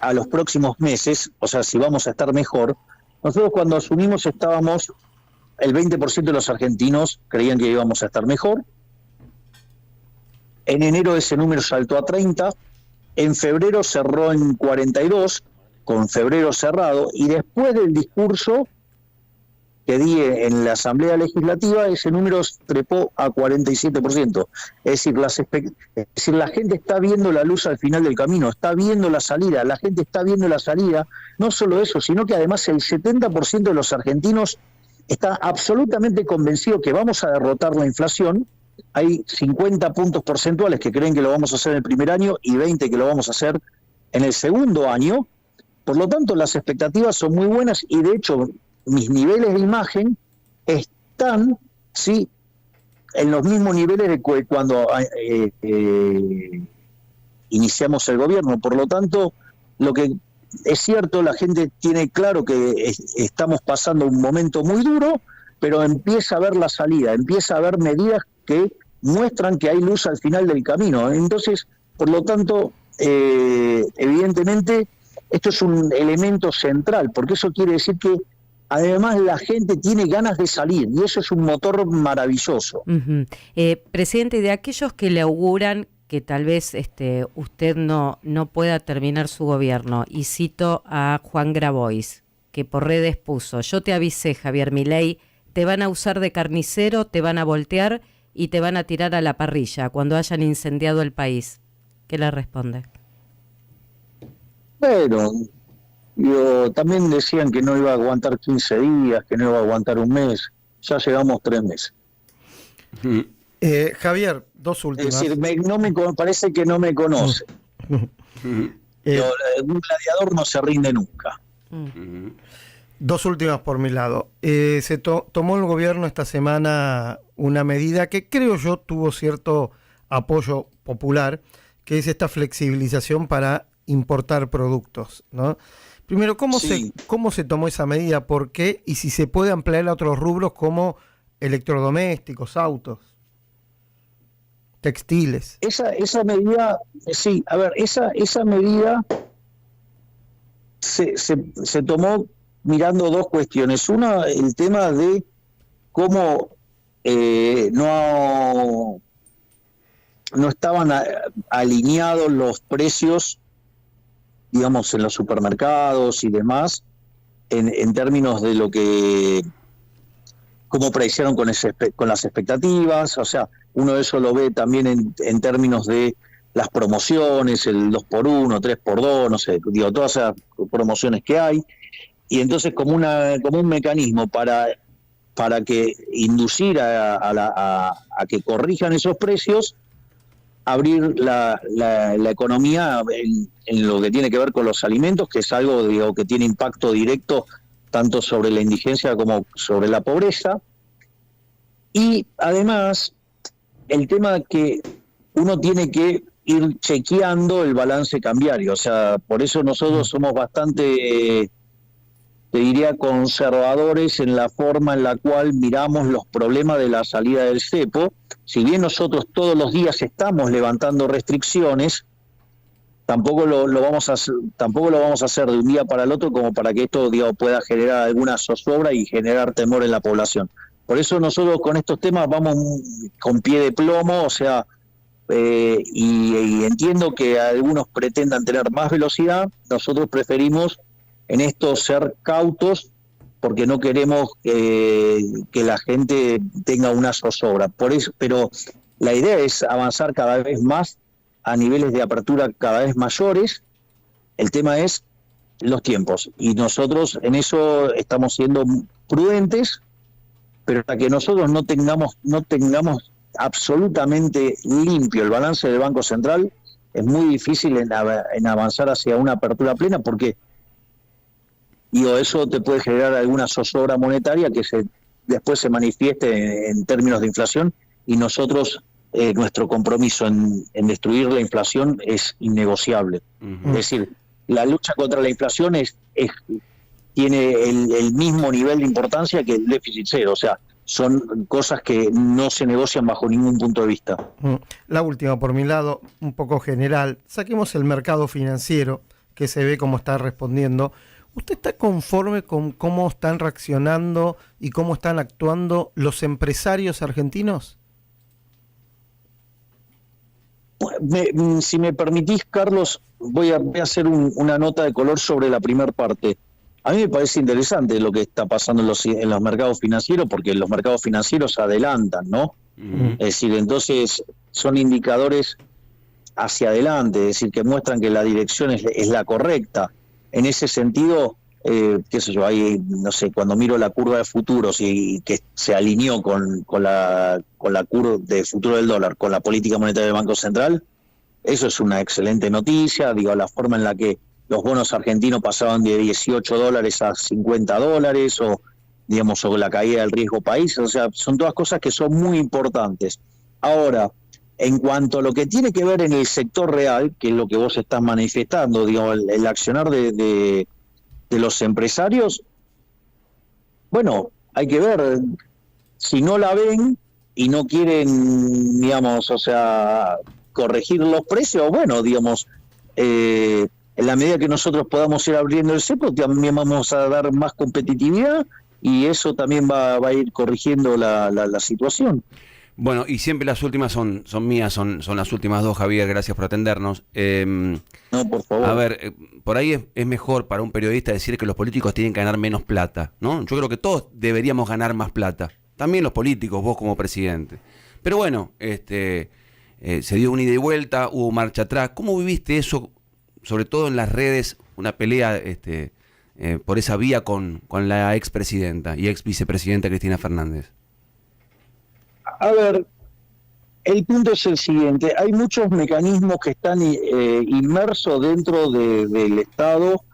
a los próximos meses, o sea, si vamos a estar mejor, nosotros cuando asumimos el 20% de los argentinos creían que íbamos a estar mejor. En enero ese número saltó a 30, en febrero cerró en 42, con febrero cerrado, y después del discurso que di en la Asamblea Legislativa, ese número trepó a 47%. Es decir, la gente está viendo la luz al final del camino, está viendo la salida, la gente está viendo la salida. No solo eso, sino que además el 70% de los argentinos está absolutamente convencido que vamos a derrotar la inflación. Hay 50 puntos porcentuales que creen que lo vamos a hacer en el primer año y 20 que lo vamos a hacer en el segundo año. Por lo tanto, las expectativas son muy buenas y de hecho mis niveles de imagen están, sí, en los mismos niveles de cuando iniciamos el gobierno. Por lo tanto, lo que es cierto, la gente tiene claro que estamos pasando un momento muy duro, pero empieza a ver la salida, empieza a haber medidas que muestran que hay luz al final del camino. Entonces, por lo tanto, evidentemente, esto es un elemento central, porque eso quiere decir que además la gente tiene ganas de salir y eso es un motor maravilloso. Presidente, de aquellos que le auguran que tal vez usted no pueda terminar su gobierno, y cito a Juan Grabois, que por redes puso: yo te avisé, Javier Milei, te van a usar de carnicero, te van a voltear y te van a tirar a la parrilla cuando hayan incendiado el país. ¿Qué le responde? Bueno, también decían que no iba a aguantar 15 días, que no iba a aguantar un mes. Ya llevamos 3 meses. Javier, dos últimas. Es decir, parece que no me conoce. Un gladiador no se rinde nunca. Dos últimas por mi lado. Se tomó el gobierno esta semana una medida que creo yo tuvo cierto apoyo popular, que es esta flexibilización para importar productos, ¿no? Primero, ¿cómo se tomó esa medida? ¿Por qué? Y si se puede ampliar a otros rubros como electrodomésticos, autos, textiles. Esa medida, sí, a ver, esa medida se tomó mirando dos cuestiones. Una, el tema de cómo no estaban alineados los precios, digamos, en los supermercados y demás, en términos de lo que, cómo predicieron con las expectativas. O sea, uno de eso lo ve también en términos de las promociones, el 2x1, 3x2, no sé, digo, todas esas promociones que hay. Y entonces como un mecanismo para que inducir a que corrijan esos precios, abrir la economía en lo que tiene que ver con los alimentos, que es algo, digo, que tiene impacto directo tanto sobre la indigencia como sobre la pobreza. Y además, el tema que uno tiene que ir chequeando el balance cambiario. O sea, por eso nosotros somos bastante, te diría, conservadores en la forma en la cual miramos los problemas de la salida del cepo. Si bien nosotros todos los días estamos levantando restricciones, tampoco lo vamos a hacer de un día para el otro como para que esto, digamos, pueda generar alguna zozobra y generar temor en la población. Por eso nosotros con estos temas vamos con pie de plomo, o sea, y entiendo que algunos pretendan tener más velocidad. Nosotros preferimos en esto ser cautos, porque no queremos que la gente tenga una zozobra. Por eso, pero la idea es avanzar cada vez más a niveles de apertura cada vez mayores. El tema es los tiempos, y nosotros en eso estamos siendo prudentes, pero para que nosotros no tengamos absolutamente limpio el balance del Banco Central, es muy difícil en avanzar hacia una apertura plena, porque eso te puede generar alguna zozobra monetaria que después se manifieste en términos de inflación, y nosotros, nuestro compromiso en destruir la inflación es innegociable. Es decir, la lucha contra la inflación tiene el mismo nivel de importancia que el déficit cero. O sea, son cosas que no se negocian bajo ningún punto de vista. La última, por mi lado, un poco general. Saquemos el mercado financiero, que se ve cómo está respondiendo. ¿Usted está conforme con cómo están reaccionando y cómo están actuando los empresarios argentinos? Si me permitís, Carlos, voy a hacer una nota de color sobre la primera parte. A mí me parece interesante lo que está pasando en los mercados financieros, porque los mercados financieros adelantan, ¿no? Es decir, entonces son indicadores hacia adelante, es decir, que muestran que la dirección es la correcta. En ese sentido, qué sé yo, ahí, no sé, cuando miro la curva de futuros y que se alineó con la curva de futuro del dólar, con la política monetaria del Banco Central, eso es una excelente noticia. Digo, la forma en la que los bonos argentinos pasaban de $18 a $50, o digamos, o la caída del riesgo país, o sea, son todas cosas que son muy importantes. Ahora, en cuanto a lo que tiene que ver en el sector real, que es lo que vos estás manifestando, digamos, el accionar de los empresarios, bueno, hay que ver, si no la ven y no quieren, digamos, o sea, corregir los precios, bueno, digamos, en la medida que nosotros podamos ir abriendo el cepo, también vamos a dar más competitividad y eso también va a ir corrigiendo la situación. Bueno, y siempre las últimas son mías, son las últimas dos, Javier, gracias por atendernos. No, por favor. A ver, por ahí es mejor para un periodista decir que los políticos tienen que ganar menos plata, ¿no? Yo creo que todos deberíamos ganar más plata, también los políticos, vos como presidente. Pero bueno, se dio una ida y vuelta, hubo marcha atrás. ¿Cómo viviste eso, sobre todo en las redes, una pelea por esa vía con la expresidenta y ex vicepresidenta Cristina Fernández? A ver, el punto es el siguiente: hay muchos mecanismos que están inmersos dentro del Estado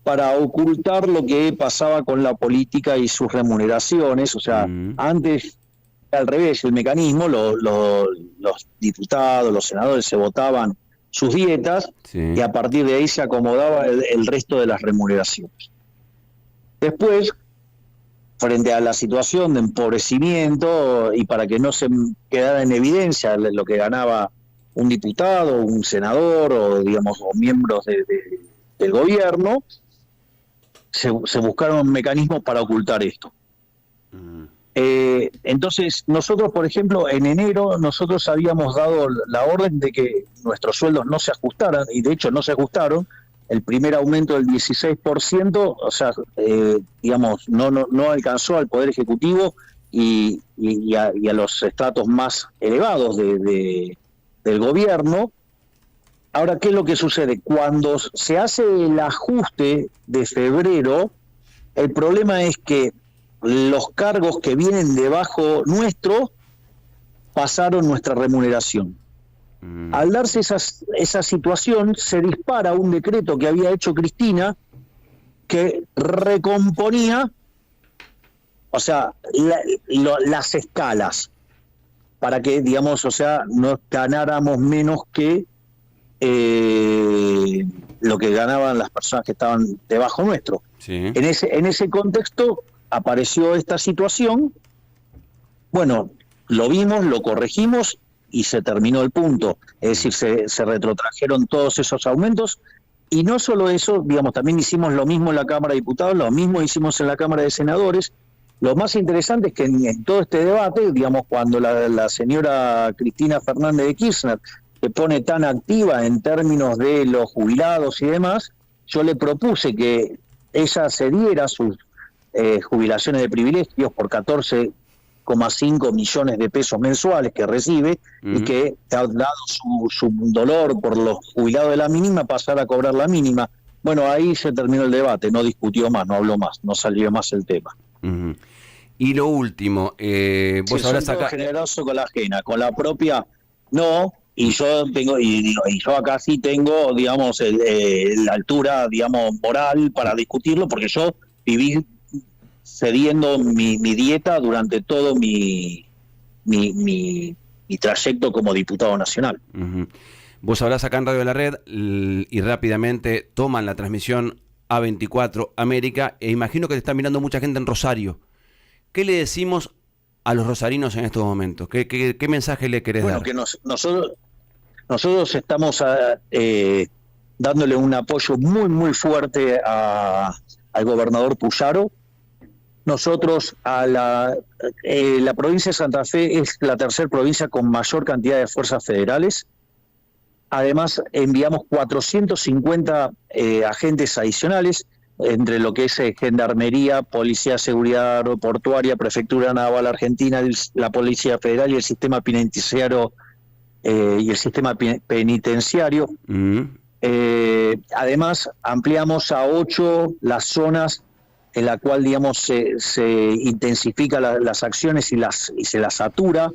para ocultar lo que pasaba con la política y sus remuneraciones. O sea, antes, al revés, el mecanismo, los diputados, los senadores se votaban sus dietas, sí, y a partir de ahí se acomodaba el resto de las remuneraciones. Después, frente a la situación de empobrecimiento y para que no se quedara en evidencia lo que ganaba un diputado, un senador o, digamos, o miembros del gobierno, se buscaron mecanismos para ocultar esto. Entonces, nosotros, por ejemplo, en enero, nosotros habíamos dado la orden de que nuestros sueldos no se ajustaran, y de hecho no se ajustaron. El primer aumento del 16%, o sea, digamos, no alcanzó al Poder Ejecutivo y a los estratos más elevados del gobierno. Ahora, ¿qué es lo que sucede? Cuando se hace el ajuste de febrero, el problema es que los cargos que vienen debajo nuestro pasaron nuestra remuneración. Al darse esa situación, se dispara un decreto que había hecho Cristina que recomponía, o sea, las escalas, para que, digamos, o sea, no ganáramos menos que lo que ganaban las personas que estaban debajo nuestro. Sí. En ese contexto apareció esta situación. Bueno, lo vimos, lo corregimos y se terminó el punto. Es decir, se retrotrajeron todos esos aumentos. Y no solo eso, digamos, también hicimos lo mismo en la Cámara de Diputados, lo mismo hicimos en la Cámara de Senadores. Lo más interesante es que en todo este debate, digamos, cuando la señora Cristina Fernández de Kirchner se pone tan activa en términos de los jubilados y demás, yo le propuse que ella cediera sus jubilaciones de privilegios por 14,5 millones de pesos mensuales que recibe, y que, dado su dolor por los jubilados de la mínima, pasar a cobrar la mínima. Bueno, ahí se terminó el debate, no discutió más, no habló más, no salió más el tema. Y lo último, vos hablás acá... generoso con la ajena, con la propia no, y yo tengo, y yo acá sí tengo, digamos, la altura, digamos, moral para discutirlo, porque yo viví cediendo mi dieta durante todo mi trayecto como diputado nacional. Vos hablás acá en Radio de la Red y rápidamente toman la transmisión A24 América, e imagino que te está mirando mucha gente en Rosario. ¿Qué le decimos a los rosarinos en estos momentos? ¿Qué mensaje le querés dar? Bueno, que nosotros estamos dándole un apoyo muy, muy fuerte al gobernador Puyaro. Nosotros, la provincia de Santa Fe es la tercera provincia con mayor cantidad de fuerzas federales. Además, enviamos 450 agentes adicionales. entre lo que es Gendarmería, Policía de Seguridad Aeroportuaria, Prefectura Naval Argentina, la Policía Federal y el sistema penitenciario Además, ampliamos a 8 las zonas en la cual, digamos, se intensifica las acciones y se las satura.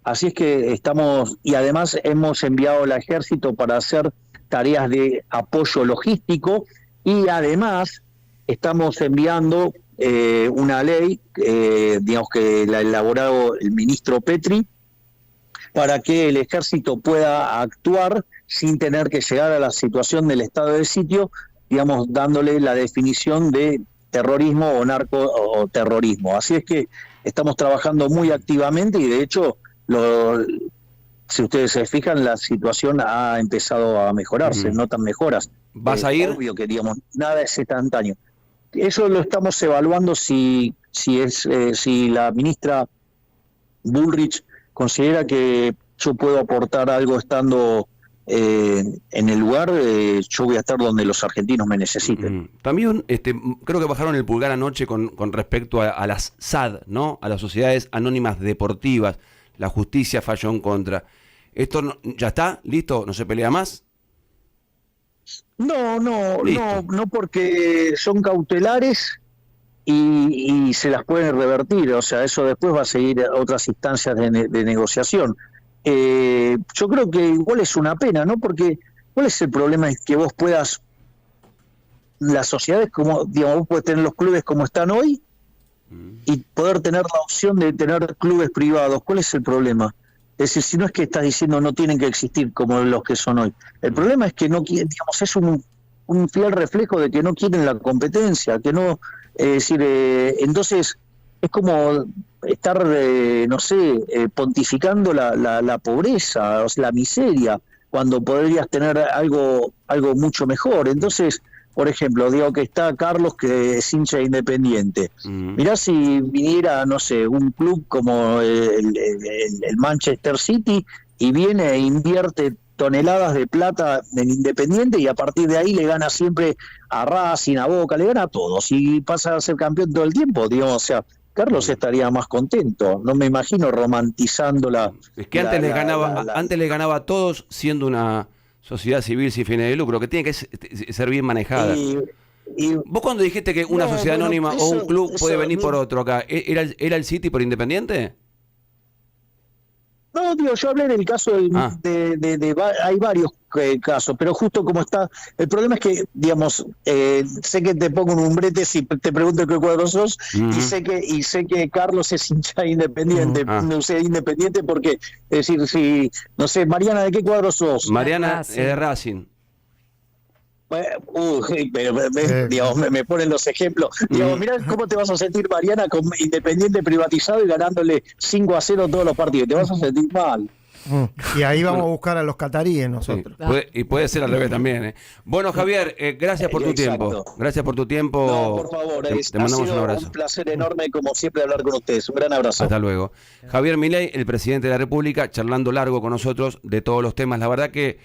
Así es que estamos, y además hemos enviado al ejército para hacer tareas de apoyo logístico, y además estamos enviando una ley, digamos, que la ha elaborado el ministro Petri, para que el ejército pueda actuar sin tener que llegar a la situación del estado de sitio, digamos, dándole la definición de terrorismo o narco o terrorismo. Así es que estamos trabajando muy activamente, y de hecho, si ustedes se fijan, la situación ha empezado a mejorarse, notan mejoras. ¿Vas a ir? Obvio que, digamos, nada es instantáneo. Eso lo estamos evaluando si la ministra Bullrich considera que yo puedo aportar algo estando en el lugar. Yo voy a estar donde los argentinos me necesiten. También creo que bajaron el pulgar anoche con respecto a las SAD, ¿no? A las sociedades anónimas deportivas. La justicia falló en contra. ¿Esto ya está? ¿Listo? ¿No se pelea más? No, porque son cautelares y se las pueden revertir. O sea, eso después va a seguir a otras instancias de negociación. Yo creo que igual es una pena, ¿no? Porque ¿cuál es el problema? Es que vos puedas, las sociedades, como, digamos, vos podés tener los clubes como están hoy y poder tener la opción de tener clubes privados. ¿Cuál es el problema? Es decir, si no es que estás diciendo no tienen que existir como los que son hoy. El problema es que no quieren, digamos, es un fiel reflejo de que no quieren la competencia, que no, entonces es como estar, pontificando la pobreza, o sea, la miseria, cuando podrías tener algo mucho mejor. Entonces, por ejemplo, digo que está Carlos, que es hincha de Independiente. Mirá si viniera, no sé, un club como el Manchester City y viene e invierte toneladas de plata en Independiente, y a partir de ahí le gana siempre a Racing, a Boca, le gana a todos y pasa a ser campeón todo el tiempo, digamos. O sea, Carlos estaría más contento. No me imagino romantizando la... Es que antes les ganaba a todos siendo una sociedad civil sin fines de lucro, que tiene que ser bien manejada. ¿Vos cuando dijiste que una sociedad anónima o un club puede venir por otro acá, ¿era el City por Independiente? No, tío, yo hablé del caso hay varios casos, pero justo como está, el problema es que, digamos, sé que te pongo un brete si te pregunto qué cuadro sos, y sé que Carlos es hincha Independiente, no sé, Independiente porque, es decir, si, no sé, Mariana, ¿de qué cuadro sos? Mariana es de Racing. Digamos, me ponen los ejemplos. Digamos, mirá cómo te vas a sentir, Mariana, con Independiente privatizado y ganándole 5-0 todos los partidos. Te vas a sentir mal. Y ahí vamos a buscar a los cataríes nosotros. Y puede ser al revés también. Bueno, Javier, gracias por tu tiempo. Gracias por tu tiempo. No, por favor, te mandamos un abrazo. Un placer enorme, como siempre, hablar con ustedes. Un gran abrazo. Hasta luego. Javier Milei, el presidente de la República, charlando largo con nosotros de todos los temas. La verdad que